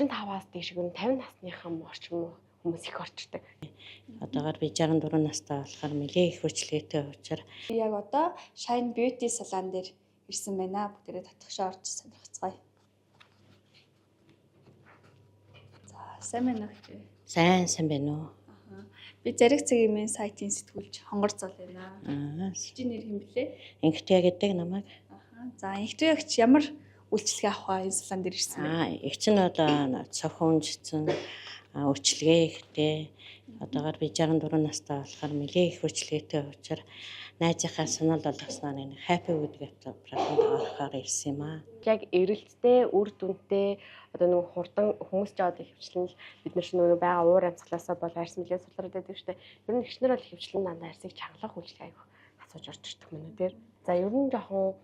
35-аас дээш гэн 50 насныхан орчим хүмүүс их орчдөг. Одоогоор би 64 настай болохоор нэлээ их хүчлээтэй учраас Яг одоо Shine Beauty салон дээр ирсэн байна. Бүгдээрээ татгшаа орж сонирхцгаая. За, сайн байна уу? сайн байна уу? Би Зариг цагийн сайтын сэтгүүлч Хонгор Зол байна. Чи нэр хэм блэ? Инхтээ гэдэг намайг. За, инхтвэгч ямар үйлчлэгээ авах энэ салон дээр ирсэн бэ? Их ч нь одоо цохиунжсэн үйлчлэгээ ихтэй. Одоогоор би 64 настай болохоор нэлээ их хүчлээтэй учраас найзынхаа санал болгосноор энэ happy гэдэг програмд орохоор ирсэн юм аа. Яг эрэлттэй, үр дүнтэй одоо нэг хурдан хүмүүс ч одоо хөвчлэн бид нар нөгөө байгаа уур амьсгалаасаа бол арьс мэлээ сулраад байдаг шүү дээ. Ер нь ихнэр бол хөвчлэн дандаа арьсыг чангалах үйлчлэг аяг асууж орж ирдэг мөн үү. За ер нь жоохон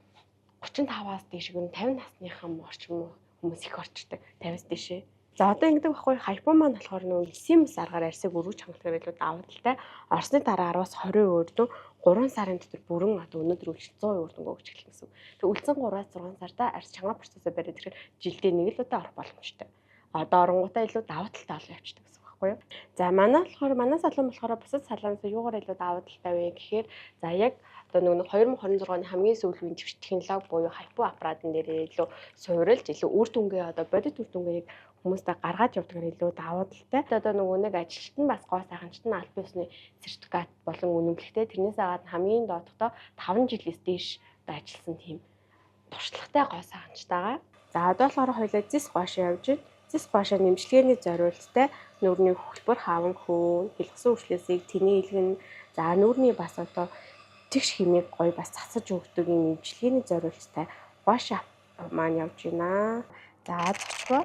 35-аас дээш гэн 50 насныхан орчим хүмүүс их орчдөг. 50-аас дээшээ. За одоо ингэдэг байхгүй хайпон маань болохоор нөгөө симс аргаар арьсыг өргөж хангалтаар илүү давуу талтай. Орсны дараа 10-аас 20 өрдөн 3 сарын дотор бүрэн одоо өнөөдөр үлч 100 өрдөнгөө өгч эхэлнэ гэсэн. Тэг үлдсэн 3-аас 6 сарда арьс чанга процессыг бариад ирэхээр жилдээ нэг л удаа орох боломжтой. Одоо оронгуудаа илүү давуу талтай олон явчихдаг гэсэн үг байхгүй юу? За манай салон болохоор бусад салоноос юугаар илүү давуу талтай вэ гэхээр за яг одоо нөгөө 2026 оны хамгийн сүүлийн живч технологи буюу хайпо аппаратын дээр илүү суурилж илүү үр дүнгээ одоо бодит үр дүнгээ хүмүүстээ гаргаж явдгаар илүү давуу талтай. Одоо нөгөө нэг ажилчид нь бас гоо сайханчид нь аль биесны сертификат болон үнэмлэхтэй тэрнээс агаад хамгийн доодхдоо 5 жилээс дээш ажилласан тийм туршлагатай гоо сайханчтайгаа. За одоо болохоор хоёлаа зис гоошоо явж байна. Зис гоошоо нэмжлэгээний зориулттай нүүрний хөлбөр хаван хөөн, хэлгсэн үрчлээсийг тэний илгэн за нүүрний бас одоо тэгш хэмээг гоё бас цацаж өгдөг юм нэмжлэгээний зориулттай гоошоо маань явж байна. За зочгоо.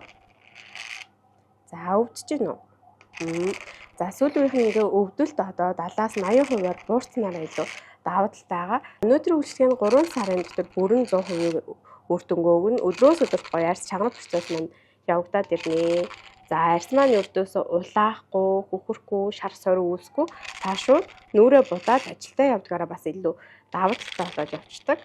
За өвдөж гин үү? За сүүлийн ингээ өвдөлт одоо 70-аас 80%-аар буурснараа илүү давуу талтайгаа. Өнөөдрийн үйлчлэгийн 3 сарын дотор бүрэн 100% үр дүнгээ өгнө. Өдрөөс өдөрт гоё арьс чанга процесс маань явагдаад ирнэ. За арьс маань өрдөөс улаахгүй, хөхөрхгүй, шар сорь үүсэхгүй та шууд нүрээ будаад ажилдаа явдгаараа бас илүү давуу талтай болоод явцдаг.